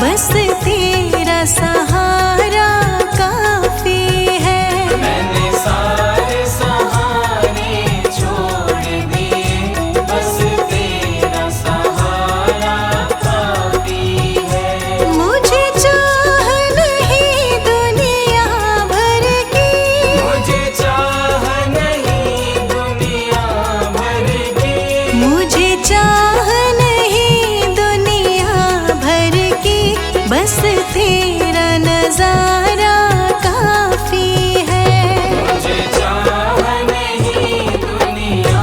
बस तेरा सहारा काफी है। मैंने सारे सहारे छोड़ दिए, बस तेरा सहारा काफी है। मुझे चाह नहीं दुनिया भर की, मुझे चाह नहीं दुनिया भर की, मुझे चाह नहीं दुनिया भर की, बस तेरा नजारा काफी है। मुझे चाह नहीं दुनिया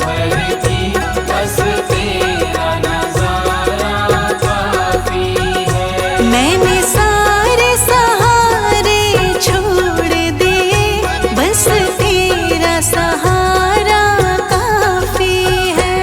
भर की, बस तेरा नजारा काफी है। मैंने सारे सहारे छोड़ दिए, बस तेरा सहारा काफी है।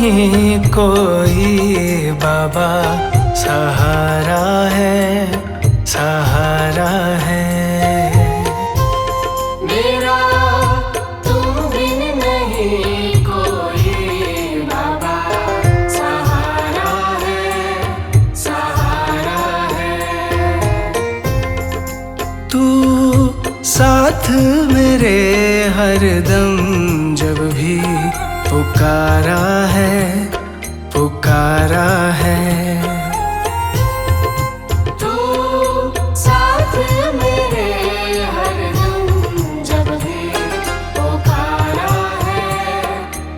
नहीं कोई बाबा, सहारा है, सहारा है। मेरा तुम बिन नहीं कोई बाबा, सहारा है, सहारा है। तू साथ मेरे हरदम, जब भी पुकारा है, पुकारा है। तू साथ मेरे हरदम, जब भी पुकारा है,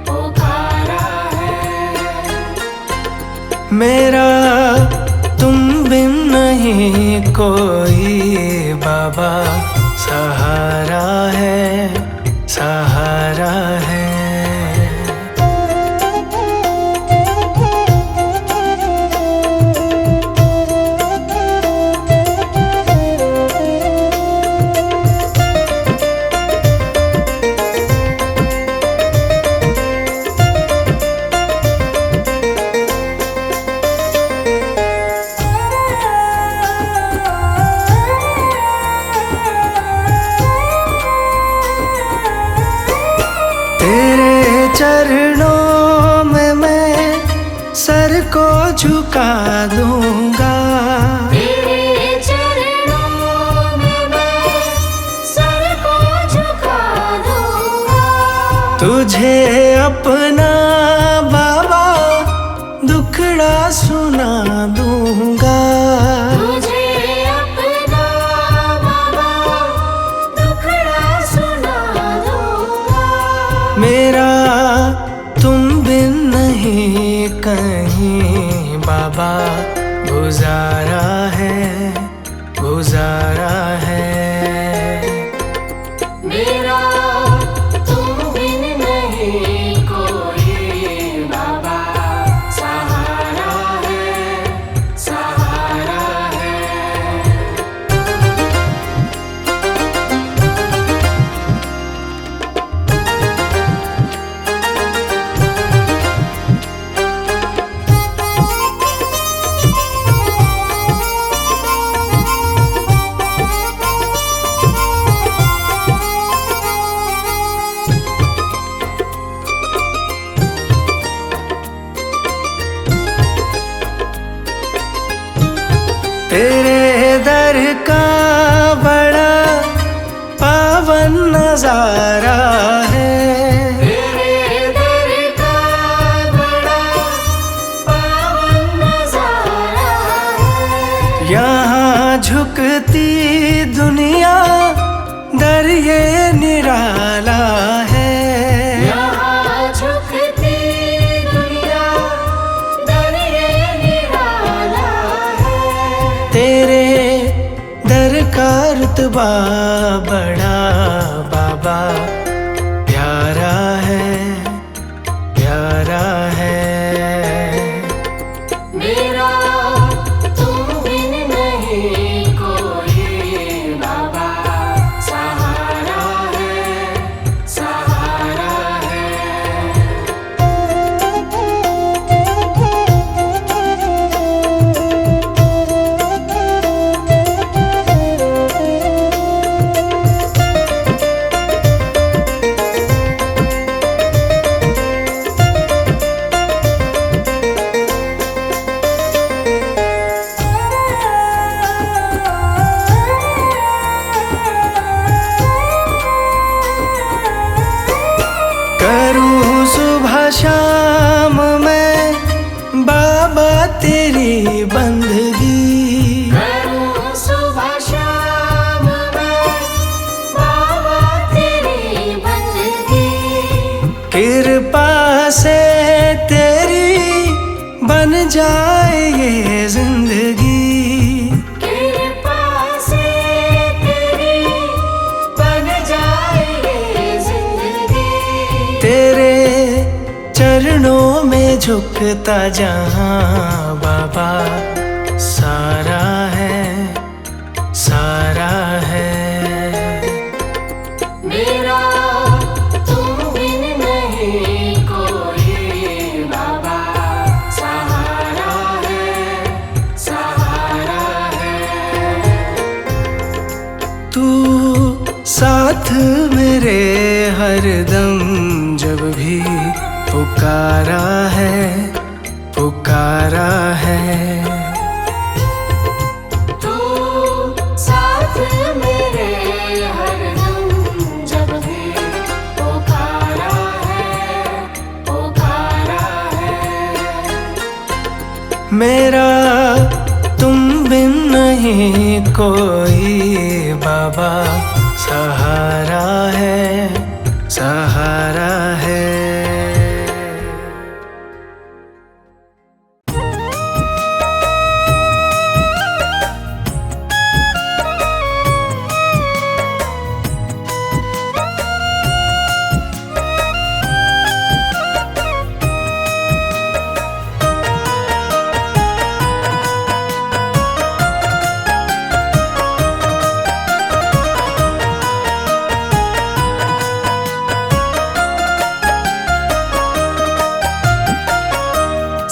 पुकारा है। मेरा तुम बिन नहीं कोई बाबा, सहारा है, सहारा है। तेरे चरणों में मैं सर को झुका दूंगा, तेरे चरणों में मैं सर को झुका दूंगा। तुझे अपना बाबा दुखड़ा सुना दूंगा। तुझे अपना बाबा दुखड़ा सुना दूंगा। मेरा तुम बिन नहीं कहीं बाबा, गुजारा है, गुजारा है। मेरा तुम बिन नहीं कोई बाबा, सहारा है, सहारा है। तेरे दर का बड़ा पावन नजारा है, तेरे दर का बड़ा पावन नजारा है। यहाँ झुकती दुनिया दर ये निराला है। यहाँ झुकती दुनिया दर ये निराला है। तेरे दर का रुतबा बड़ा बाबा, प्यारा है, प्यारा है। मेरा तुम बिन नहीं कोई बाबा, सहारा है, सहारा है। करूँ सुबह शाम मैं बाबा तेरी बंदगी, करूँ सुबह शाम मैं बाबा तेरी बंदगी। कृपा से तेरी बन जाए ये जिंदगी। कृपा से तेरी बन जाए ये जिंदगी। तेरे चरणों में झुकता जहाँ बाबा, सारा है, सारा है। मेरा तुम बिन नहीं कोई बाबा, मेरे हरदम जब भी पुकारा है, पुकारा है। तू साथ मेरे हरदम जब भी पुकारा है, पुकारा है। मेरा तुम बिन नहीं कोई बाबा, सहारा है, सहारा है।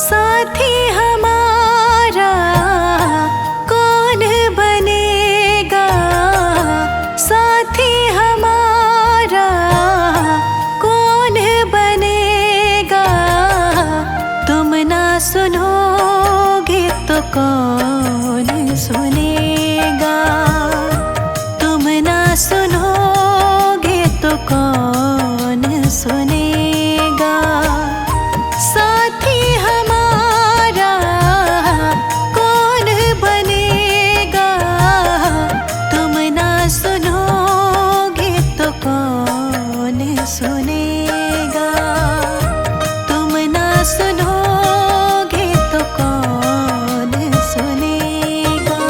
साथी हमारा कौन बनेगा, साथी हमारा कौन बनेगा। तुम ना सुनोगे तो कौन सुनेगा, तुम ना सुनोगे तो कौन सुनेगा। साथी हमारा कौन बनेगा, तुम ना सुनोगे तो कौन सुनेगा, तुम ना सुनोगे तो कौन सुनेगा।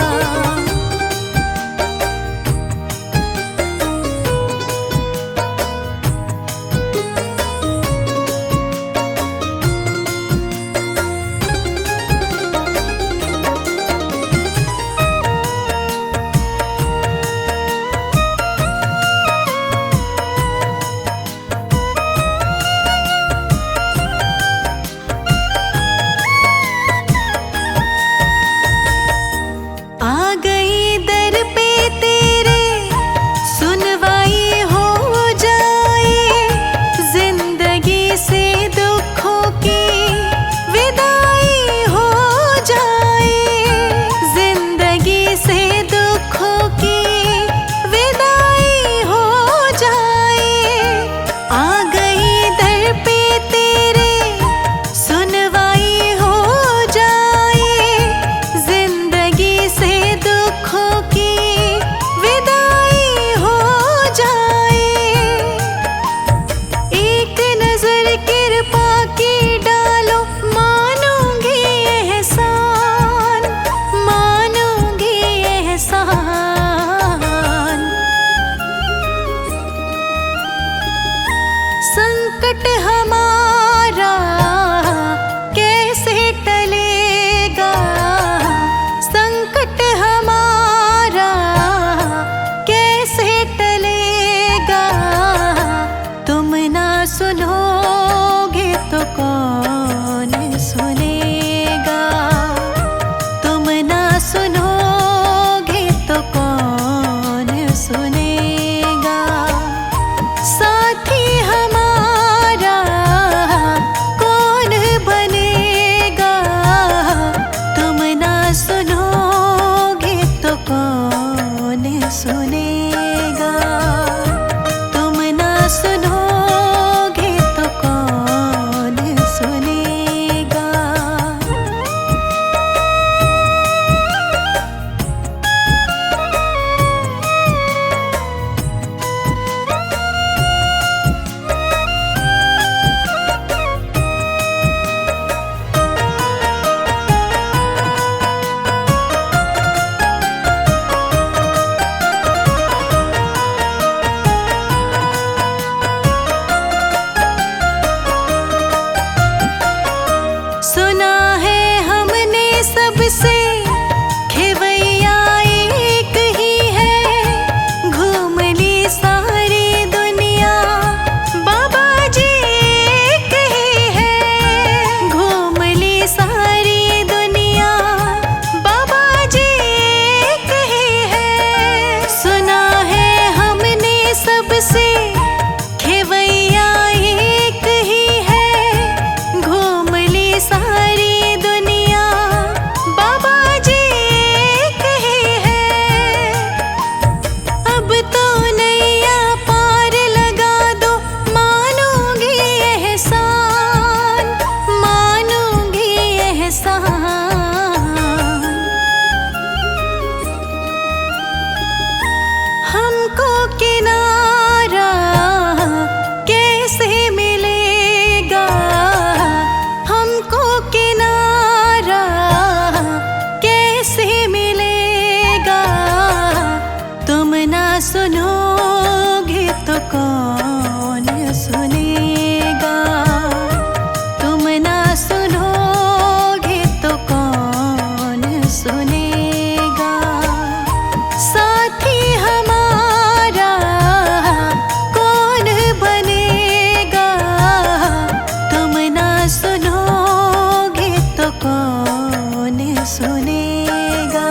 सुनेगा।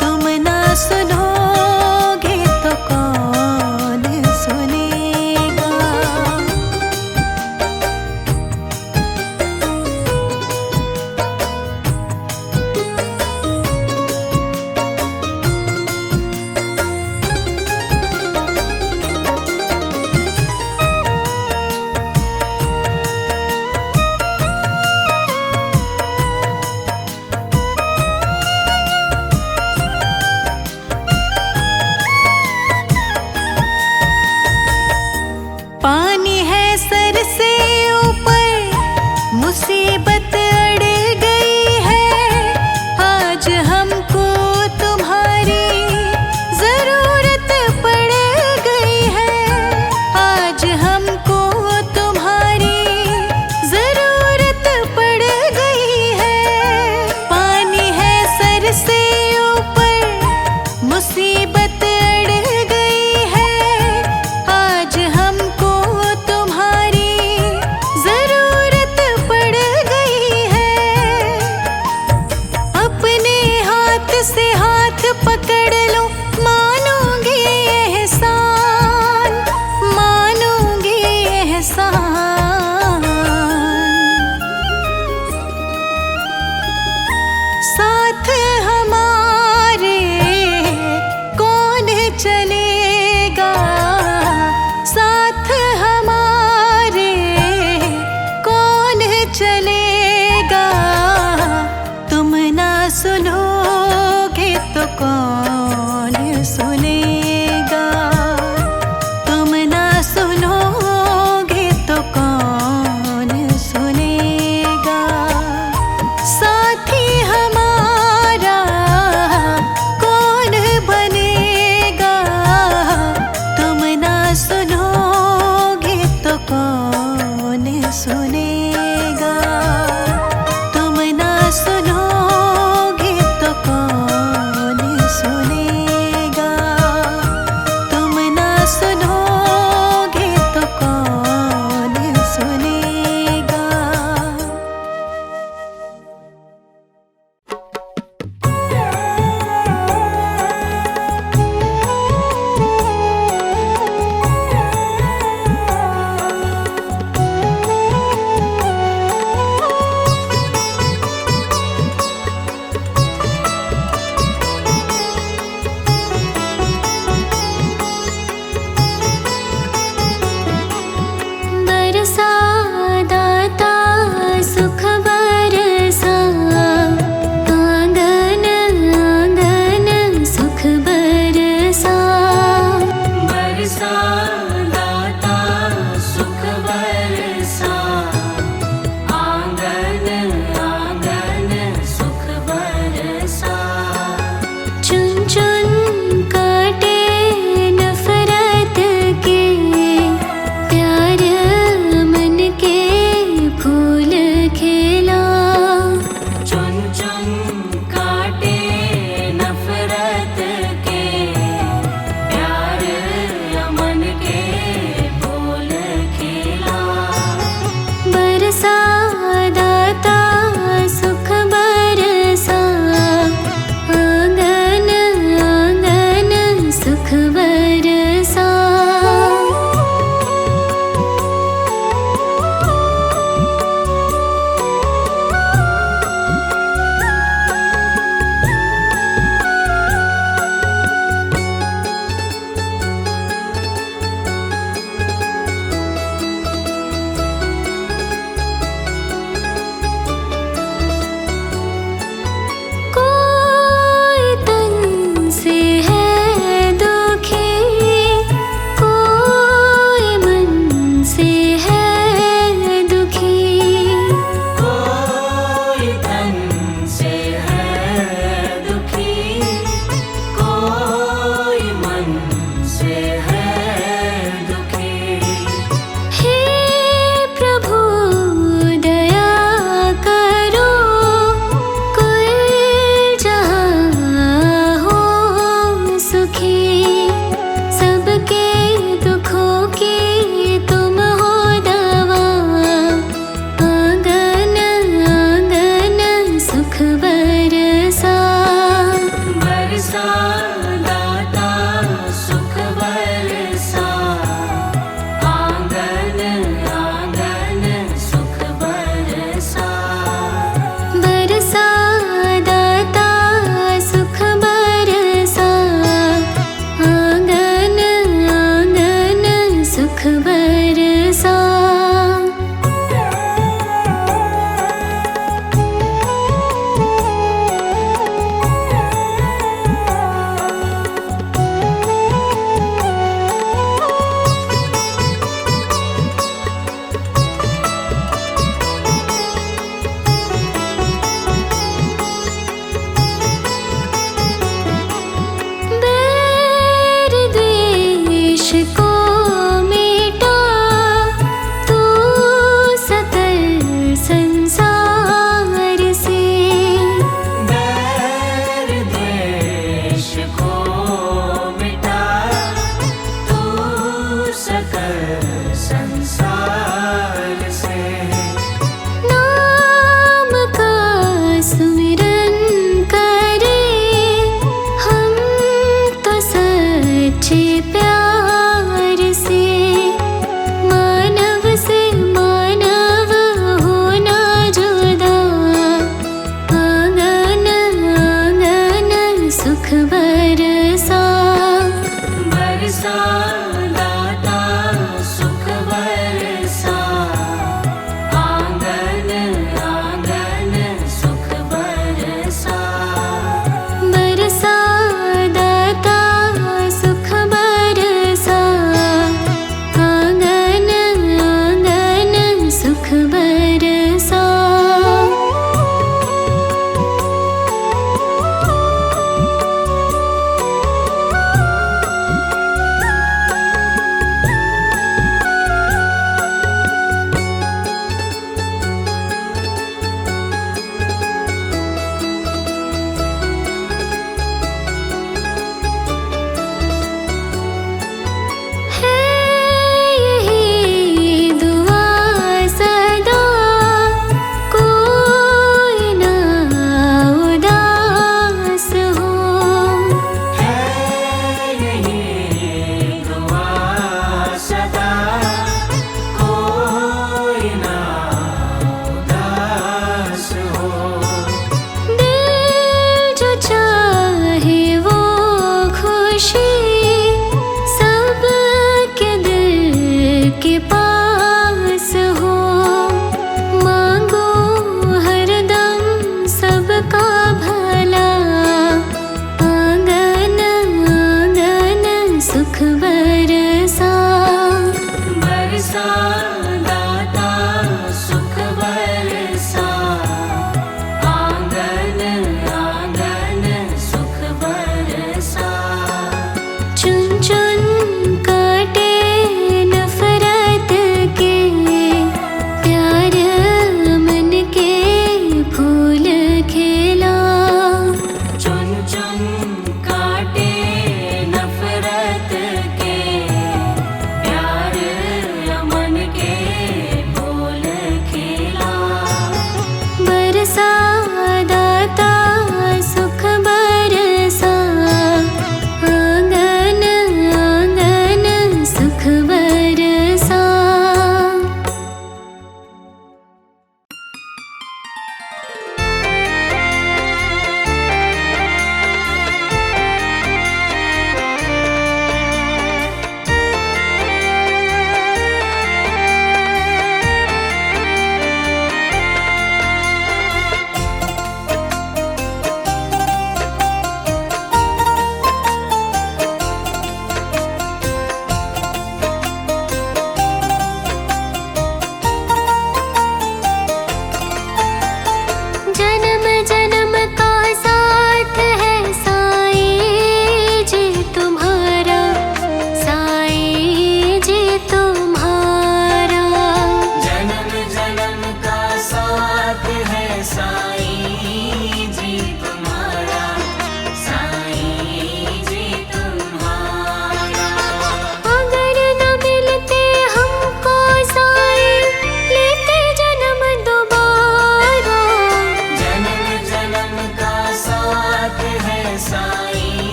तुम ना सुनोगे तो कौन सुनेगा। पानी है सर से ऊपर, मुसीबत अड़ गई है। आज हमको तुम्हारी जरूरत पड़ गई है। आज हमको तुम्हारी जरूरत पड़ गई है। पानी है सर से ऊपर, मुसीबत अड़ गई है। आज हमको तुम्हारी जरूरत पड़ गई है। अपने हाथ से हाथ पकड़ लो, मानूंगी एहसान, मानूंगी एहसान। साथ हमारे कौन चलेगा। साथ हमारे कौन चलेगा। तुम ना सुनोगे तो कौन सुनेगा। तुम ना सुनोगे तो कौन सुनेगा। साथी हमारा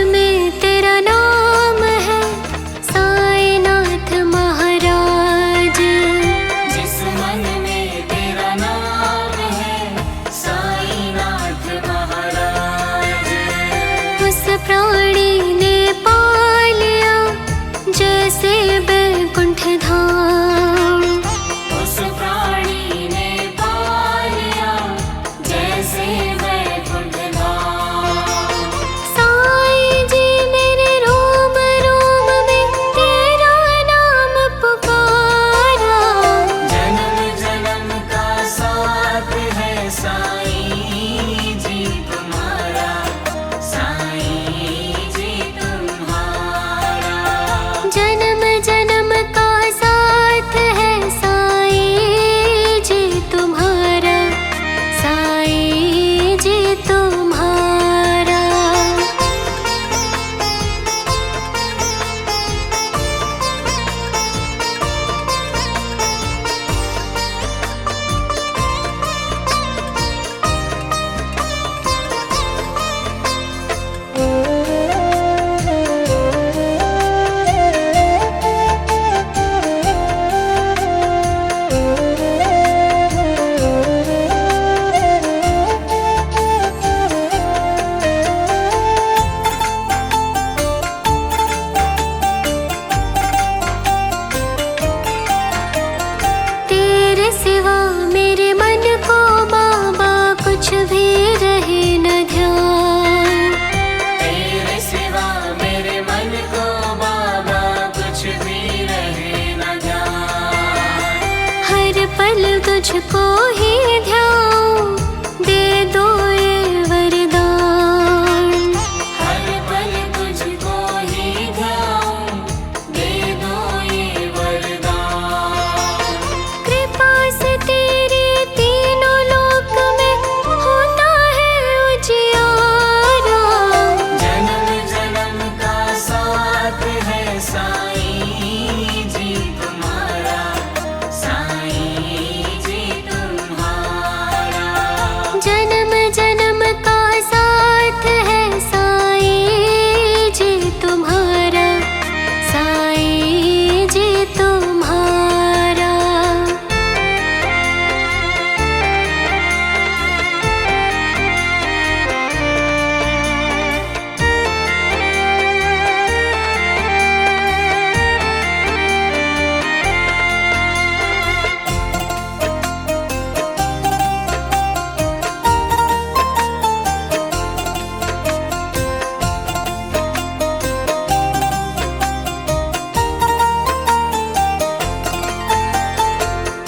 में तेरा नाम है साईनाथ महाराज। जिस मन में तेरा नाम है साईनाथ महाराज। उस प्राणी ने पा लिया जैसे बैकुंठ धाम। उस प्राणी ने पा लिया जैसे वैकुंठ धाम। साईं जी मेरे रोम रोम में तेरा नाम पुकारा। जन्म जन्म का साथ है साईं जी तुम्हारा, साईं जी तुम्हारा। जन्म जन्म का साथ है साईं जी तुम्हारा, साईं जी तुम्हारा। तेरे सिवा मेरे मन को बाबा कुछ भी रहे न ध्यान। तेरे सिवा मेरे मन को बाबा कुछ भी रहे न ध्यान। हर पल तुझको ही ध्याऊं, दे दो ये वरदान। हर पल तुझको ही ध्याऊं, दे दो ये वरदान। कृपा से तेरे तीनों लोक में होता है उजियारा। जन्म जन्म का साथ है साईं जी तुम्हारा, साईं जी तुम्हारा। जन्म जन्म का साथ है साईं जी तुम्हारा, साईं जी तुम्हारा।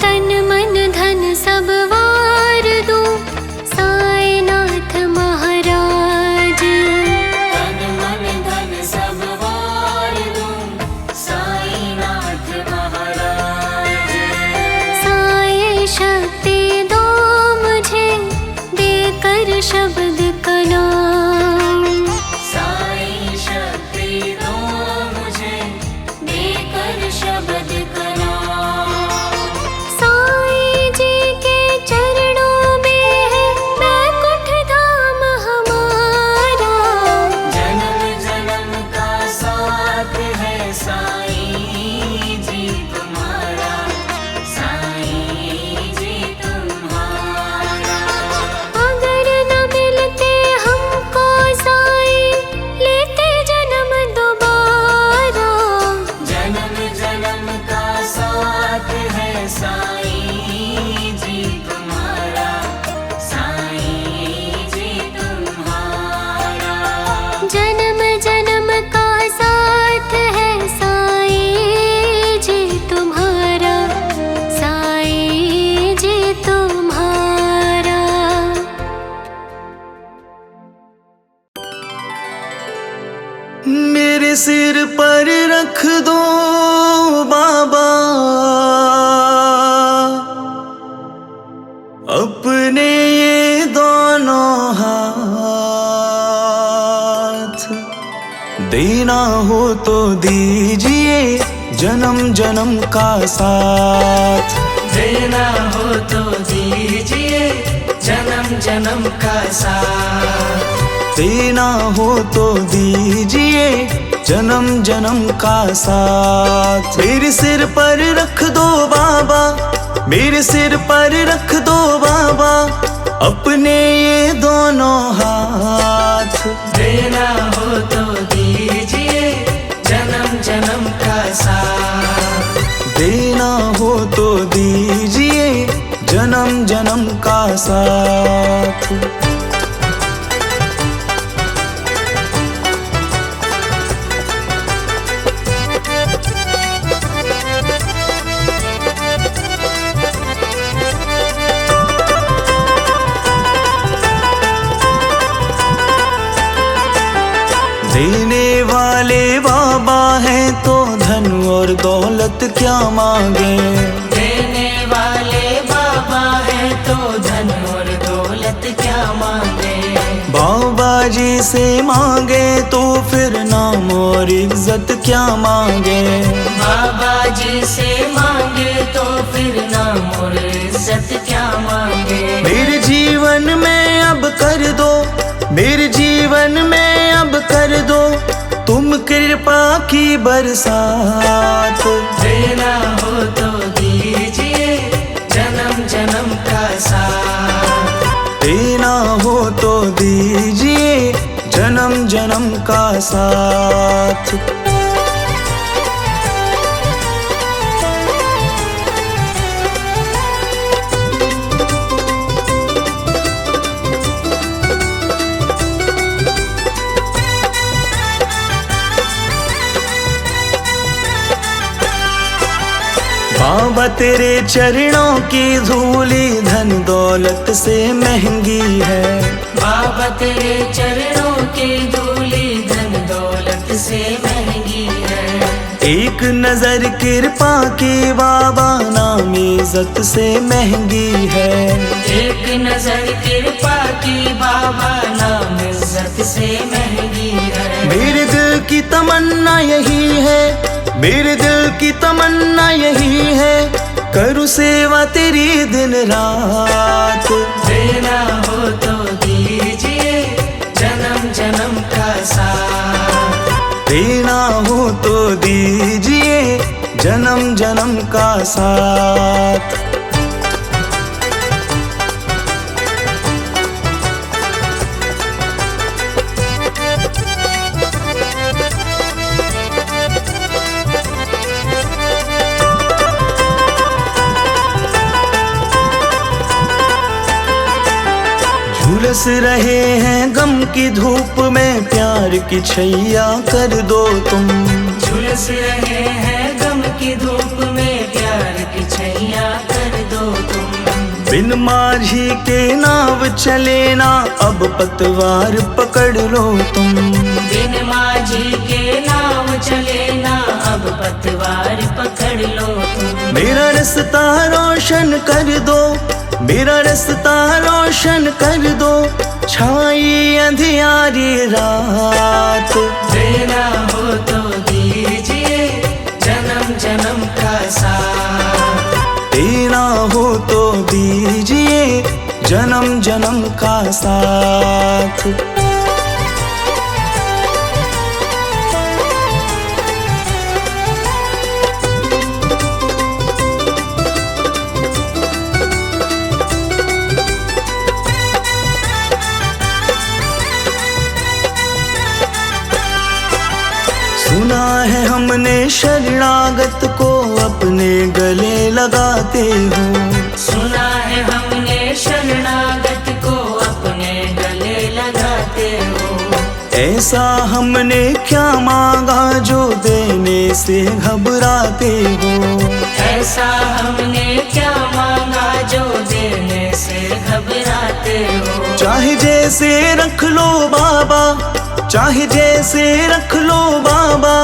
तन मन धन सब वार दूं साईनाथ महाराज। तन मन धन सब वार दूं साईनाथ महाराज। साईं शक्ति दो मुझे देकर शब्द का नाम। साईं शक्ति दो मुझे देकर शब्द का नाम। साईं जी के चरणों में है बैकुंठ धाम हमारा। जन्म जन्म का साथ है साईं जी तुम्हारा, साईं जी तुम्हारा। अगर न मिलते हमको साईं लेते जन्म दोबारा। जन्म जन्म का साथ है साईं जी तुम्हारा, साईं जी तुम्हारा। जन्म जन्म का साथ है साईं जी तुम्हारा, साईं जी तुम्हारा। मेरे सिर पर रख दो बाबा अपने ये दोनों हाथ। देना हो तो दीजिए जन्म जन्म का साथ। देना हो तो दीजिए जन्म जन्म का साथ। देना हो तो दीजिए जन्म जन्म का साथ। मेरे सिर पर रख दो बाबा, मेरे सिर पर रख दो बाबा अपने ये दोनों हाथ। देना हो तो दीजिए जन्म जन्म का साथ। देना हो तो दीजिए जन्म जन्म का साथ। देने वाले बाबा हैं तो धन और दौलत क्या मांगे। देने वाले बाबा हैं तो धन और दौलत क्या मांगे। बाबा जी से मांगे तो फिर नाम और इज्जत क्या मांगे। बाबा जी से मांगे तो फिर नाम और इज्जत क्या मांगे। मेरे जीवन में अब कर दो, मेरे जीवन में अब कर दो तुम कृपा की बरसात। देना हो तो दीजिए जन्म जन्म का साथ। देना हो तो दीजिए जन्म जन्म का साथ। बाबा तेरे चरणों की धूली धन दौलत से महंगी है। बाबा तेरे चरणों की धूली धन दौलत से महंगी है। एक नजर कृपा की बाबा नाम इज्जत से महंगी है। एक नजर कृपा की बाबा नाम इज्जत से महंगी है। मेरे दिल की तमन्ना यही है, मेरे दिल की तमन्ना यही है करूँ सेवा तेरी दिन रात। देना हो तो दीजिए जन्म जन्म का साथ। देना हो तो दीजिए जन्म जन्म का साथ। झुलस रहे हैं गम की धूप में प्यार की छैया कर दो तुम। झुलस रहे हैं गम की धूप में प्यार की छैया कर दो तुम। बिन माझी के नाव चले ना अब पतवार पकड़ लो तुम। बिन माझी के नाव चले ना अब पतवार पकड़ लो तुम। मेरा रास्ता रोशन कर दो, मेरा रास्ता रोशन कर दो छाई अंधियारी रात। देना हो तो दीजिए जन्म जन्म का साथ। देना हो तो दीजिए जन्म जन्म का साथ। सुना है हमने शरणागत को अपने गले लगाते हो। सुना है हमने शरणागत को अपने गले लगाते हो। ऐसा हमने क्या मांगा जो देने से घबराते हो। ऐसा हमने क्या मांगा जो देने से घबराते हो। चाहे जैसे रख लो बाबा, चाहे जैसे रख लो बाबा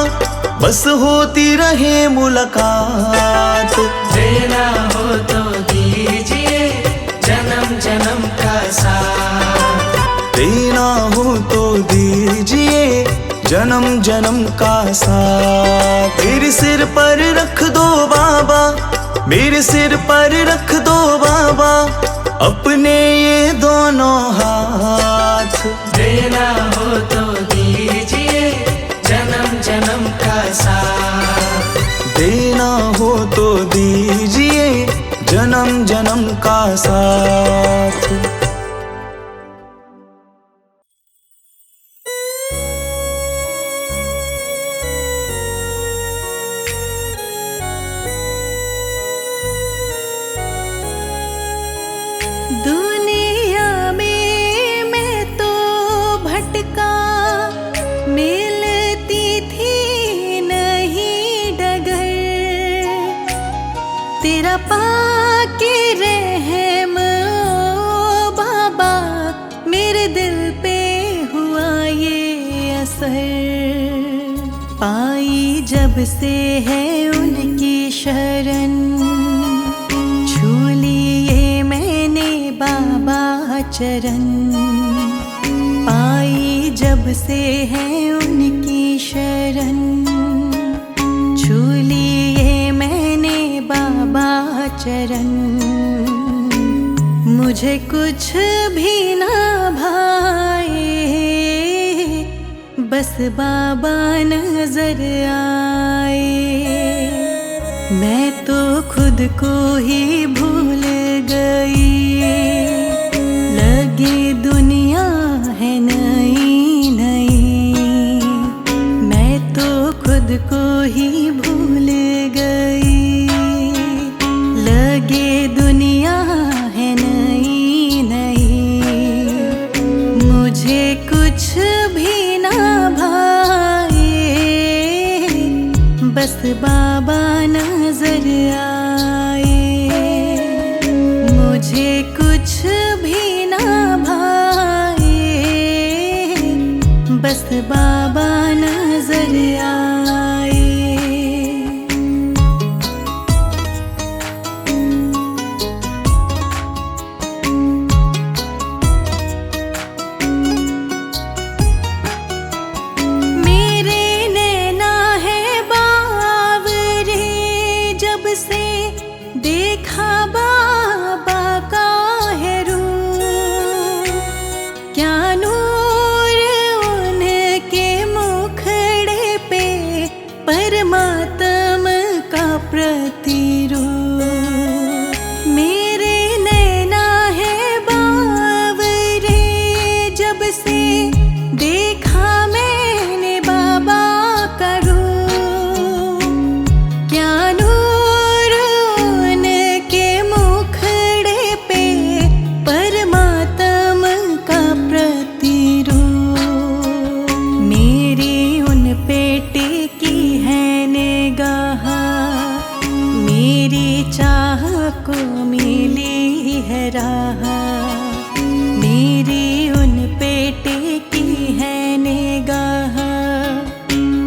बस होती रहे मुलाकात। देना हो तो दीजिए जन्म जन्म का साथ। देना हो तो दीजिए जन्म जन्म का साथ। मेरे सिर पर रख दो बाबा, मेरे सिर पर रख दो बाबा अपने ये दोनों हाथ। देना साथ। देना हो तो दीजिए जन्म जन्म का साथ। दुनिया में मैं तो भटका, मिलती थी नहीं डगर, तेरा पाके रहम ओ बाबा, मेरे दिल पे हुआ ये असर। पाई जब से है उनकी शरण, छू लिए मैंने बाबा चरण। पाई जब से है उनकी शरण, छू लिए मैंने बाबा चरण। मुझे कुछ भी ना भाए, बस बाबा नजर आए। मैं तो खुद को ही भूल गई, लगी दुनिया है नई नई। मैं तो खुद को ही भूल गई, लगे दुनिया है नई नई। मुझे कुछ भी ना भाए, बस बाबा नजर आए। मुझे कुछ भी ना भाए, बस बाबा नजर आए। मेरे नैना है बावरे, जब से देखा बाबा का है रूप। क्या नूर उनके मुखड़े पे, परमात्मा का प्रतिरूप। मेरे नैना है बावरे, जब से देखा मैंने बाबा का रूप। क्या नूर उनके मुखड़े पे, परमात्मा का प्रतिरूप। मेरी उन पे टिकी है निगाह, मेरी चाह को मिली है राह। मेरी उन पे टिकी है निगाह,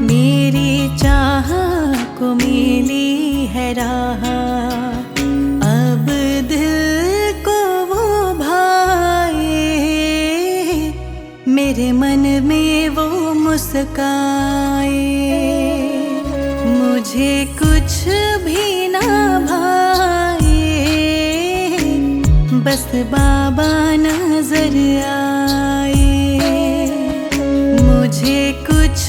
मेरी चाह को मिली है राह। अब दिल को वो भाए, मेरे मन में वो मुस्काए। मुझे कुछ भी ना भाए, बस बाबा नजर आए। मुझे कुछ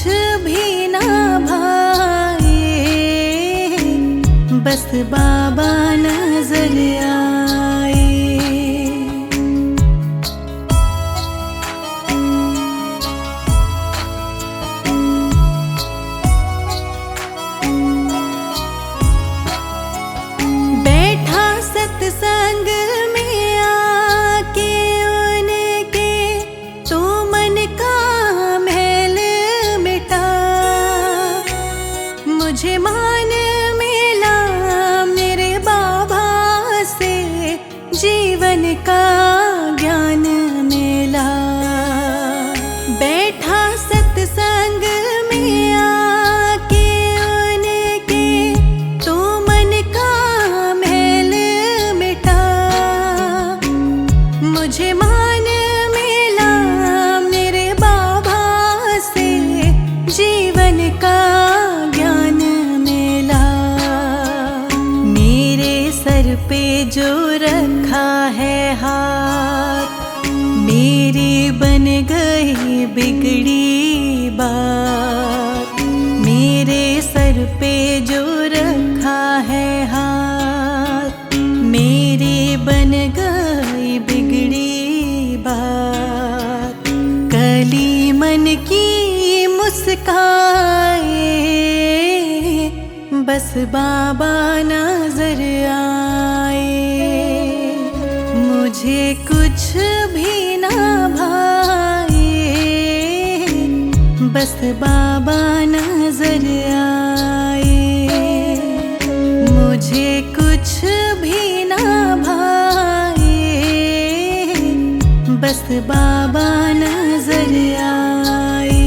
भी ना भाए, बस बाबा नजर आए। बैठा सत्संग में आके उनके, तो मन का मैल मिटा। मुझे मान मिला मेरे बाबा से, जीवन का ज्ञान मिला। बैठा सत्संग में आके उनके, तो मन का मैल मिटा। मुझे मान मिला मेरे बाबा से, जीवन का ज्ञान सिर पे जो रखा है हाथ, मेरी बन गई बिगड़ी बात। कली मन की मुस्काए, बस बाबा नजर आए। मुझे कुछ भी ना भाए, बस बाबा नजर आए। मुझे कुछ भी ना भाए, बस बाबा नजर आए।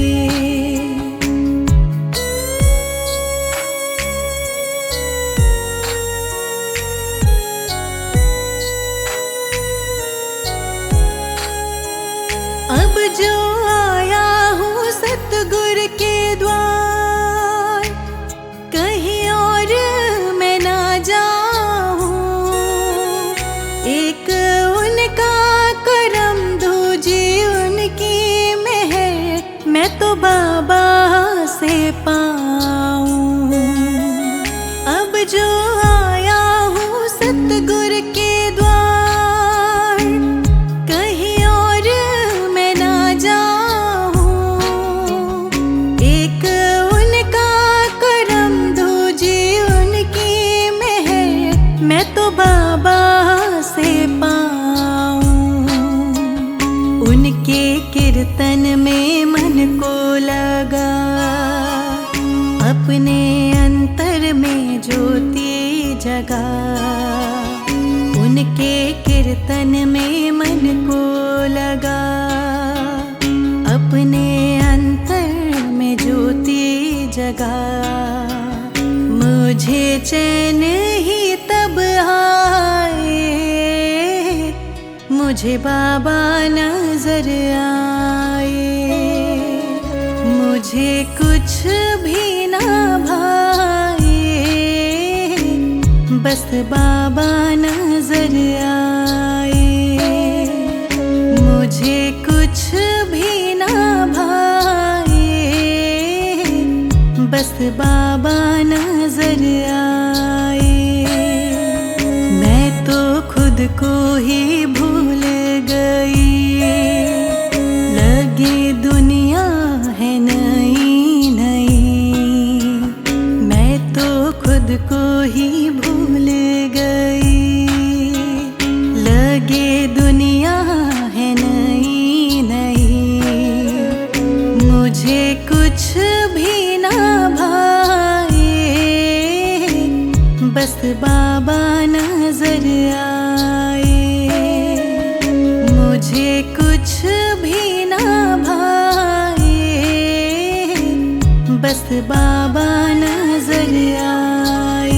अब जो आया हूँ सतगुरु के द्वार, कहीं और मैं ना जाऊँ। एक उनका करम, दूजी उनकी मेहर, मैं तो बाबा से पाऊँ। अब जो आया हूँ सतगुरु के द्वार, कहीं और मैं ना जाऊँ। एक उनका करम, दूजी उनकी मेहर, मैं तो बाबा से पाऊँ। उनके कीर्तन में मन को लगा, अपने अंतर में ज्योति जगा। उनके कीर्तन में मन को लगा, अपने अंतर में ज्योति जगा। मुझे चैन ही तब आए, मुझे बाबा नजर आए। मुझे कुछ भी ना भाए, बस बाबा नजर आए। मुझे कुछ भी ना भाए, बस बाबा नजर आए। मैं तो खुद को ही भूल गई, लगी दुनिया है नई नई। मैं तो खुद को ही भूल गई, लगे दुनिया है नई नई। मुझे कुछ भी ना भाए, बस बाबा नजर आए। मुझे कुछ भी ना भाए, बस बाबा नजर आए।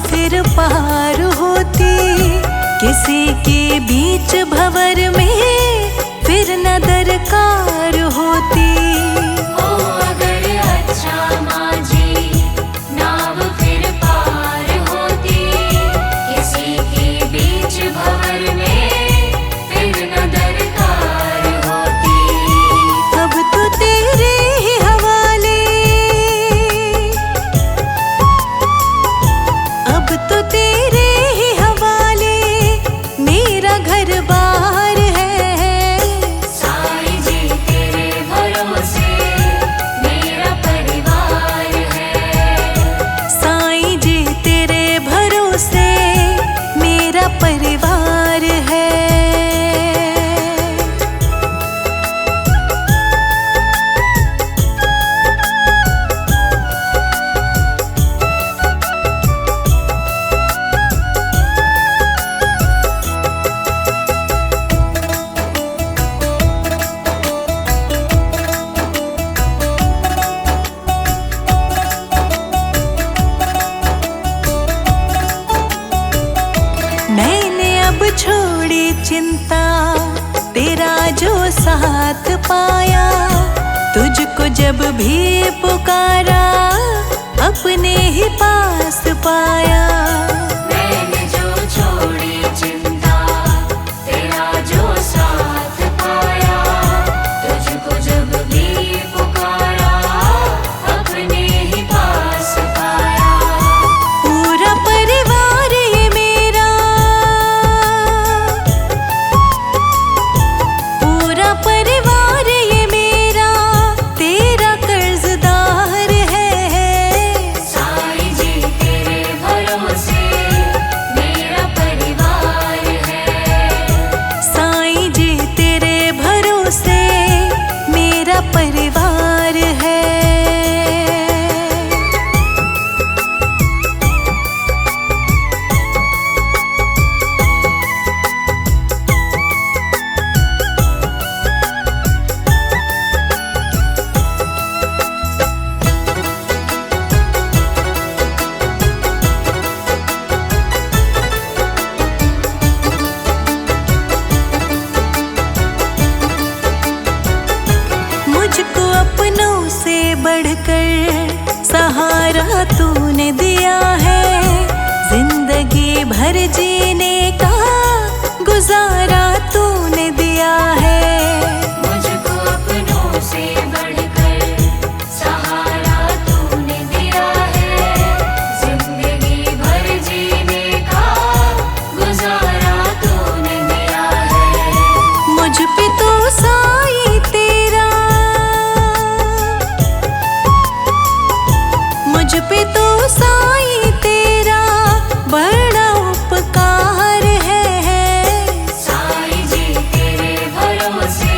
फिर पार होती, किसी के बीच भंवर में फिर न दरकार होती। ओ अगर अच्छा माझी नाव फिर पार होती, किसी के बीच भंवर में फिर न दरकार होती। अब तो तेरे ही हवाले, अब तो तेरे ही हवाले मेरा घर बार है। साईं जी तेरे भरोसे मेरा परिवार है। साईं जी तेरे भरोसे मेरा परिवार है। मैंने अब छोड़ी चिंता, तेरा जो साथ पाया, तुझको जब भी पुकारा अपने ही पास पाया। मैंने जो छोड़ी चिंता, तेरा जो साथ पाया, तुझको जब भी पुकारा अपने ही पास पाया। पूरा परिवार ये मेरा, पूरा परिवार ये मेरा तेरा कर्जदार है। साईं जी तेरे भरोसे मेरा परिवार है। साईं जी तेरे भरोसे मेरा परिवार है। मुझको अपनों से बढ़कर सहारा तूने दिया है। जिंदगी भर जीने का गुजारा तूने दिया है। मुझको अपनों से बढ़कर सहारा तूने दिया है। जिंदगी भर जीने का गुजारा तूने दिया है। मुझ पे तो साईं तेरा, मुझ पे तो साईं तेरा बड़ा उपकार है। साईं जी तेरे भरोसे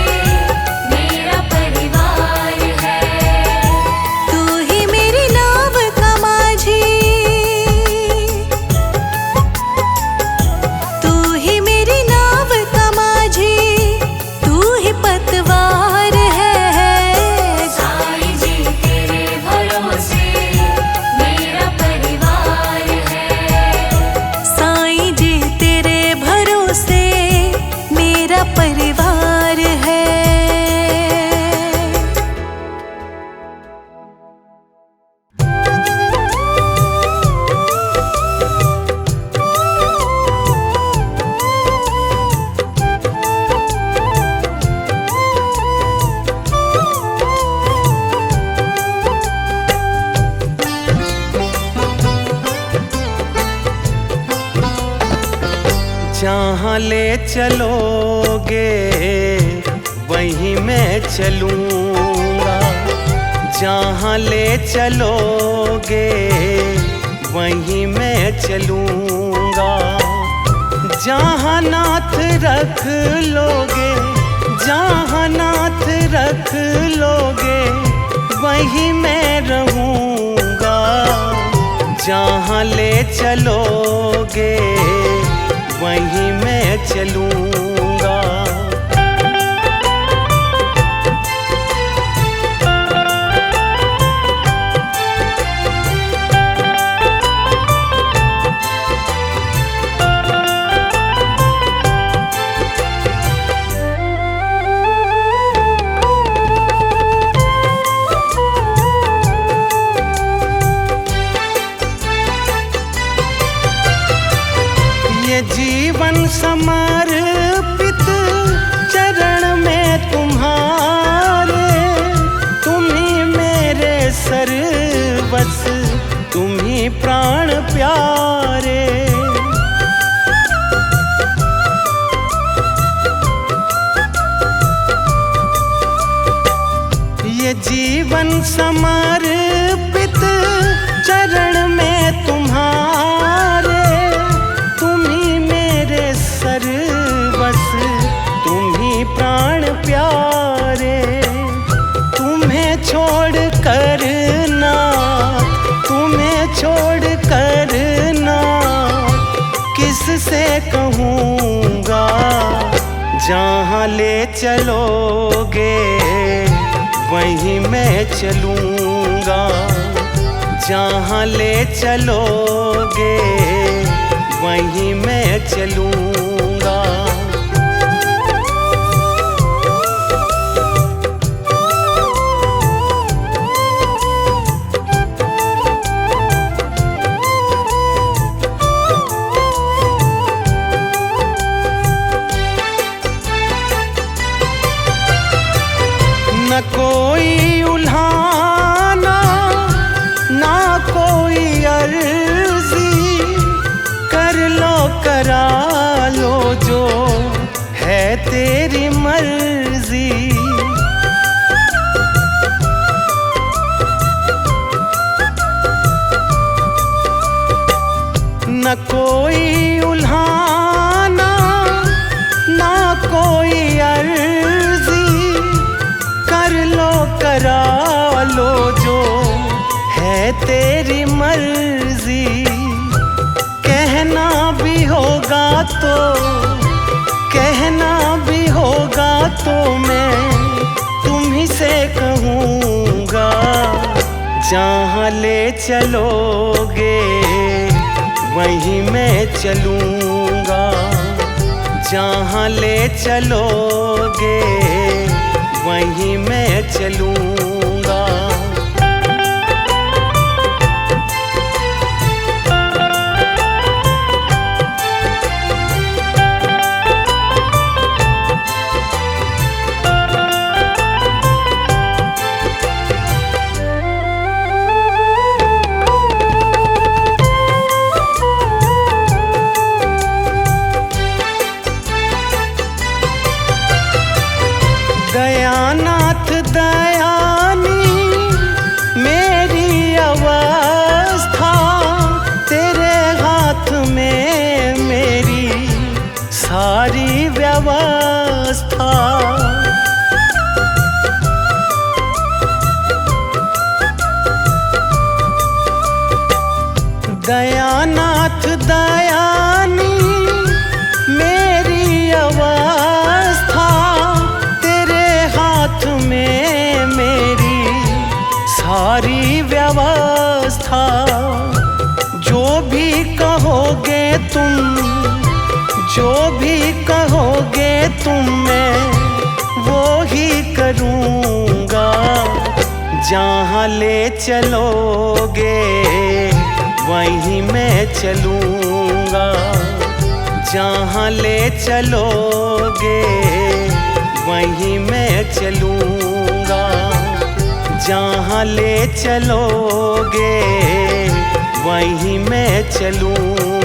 मेरा परिवार है। तू ही मेरी नाव का माझी, तू ही मेरी नाव का माझी, तू ही पतवार है। साईं जी तेरे भरोसे मेरा परिवार है। साईं जी तेरे भरोसे मेरा परिवार है। जहाँ ले चलोगे वहीं मैं चलूँगा, जहाँ ले चलोगे वहीं मैं चलूँगा। जहाँ नाथ रख लोगे, जहाँ नाथ रख लोगे वहीं मैं रहूँगा। जहाँ ले चलोगे वहीं मैं चलूँगा। ये जीवन समर्पित चरण में तुम्हारे, तुम्ही मेरे सर्वस्व, तुम्ही प्राण प्यारे। ये जीवन समर्पित चरण में तुम्हारे, तुम्ही मेरे सर्वस्व, तुम्ही प्राण प्यारे। तुम्हें छोड़ कर ना, तुम्हें छोड़ कर ना किससे कहूँगा, जहाँ ले चलोगे वहीं मैं चलूँगा, जहाँ ले चलोगे वहीं मैं चलूँगा। न कोई उल्हाना, ना कोई अर्जी, कर लो करा लो जो है तेरी मर्जी। न कोई उल्हाना, ना कोई अर्जी, कर लो करा लो जो है तेरी मर्जी। कहना भी होगा तो, कहना भी होगा तो मैं तुम्ही से कहूँगा, जहाँ ले चलोगे वहीं मैं चलूँगा, जहाँ ले चलोगे वहीं मैं चलूँगा। दयानाथ दयानी मेरी अवस्था, तेरे हाथ में मेरी सारी व्यवस्था। दयानाथ दयानी मेरी अवस्था, में मेरी सारी व्यवस्था। जो भी कहोगे तुम, जो भी कहोगे तुम, मैं वो ही करूँगा, जहाँ ले चलोगे वहीं मैं चलूँगा, जहाँ ले चलोगे वहीं मैं चलूँगा, जहाँ ले चलोगे वहीं मैं चलूँगा।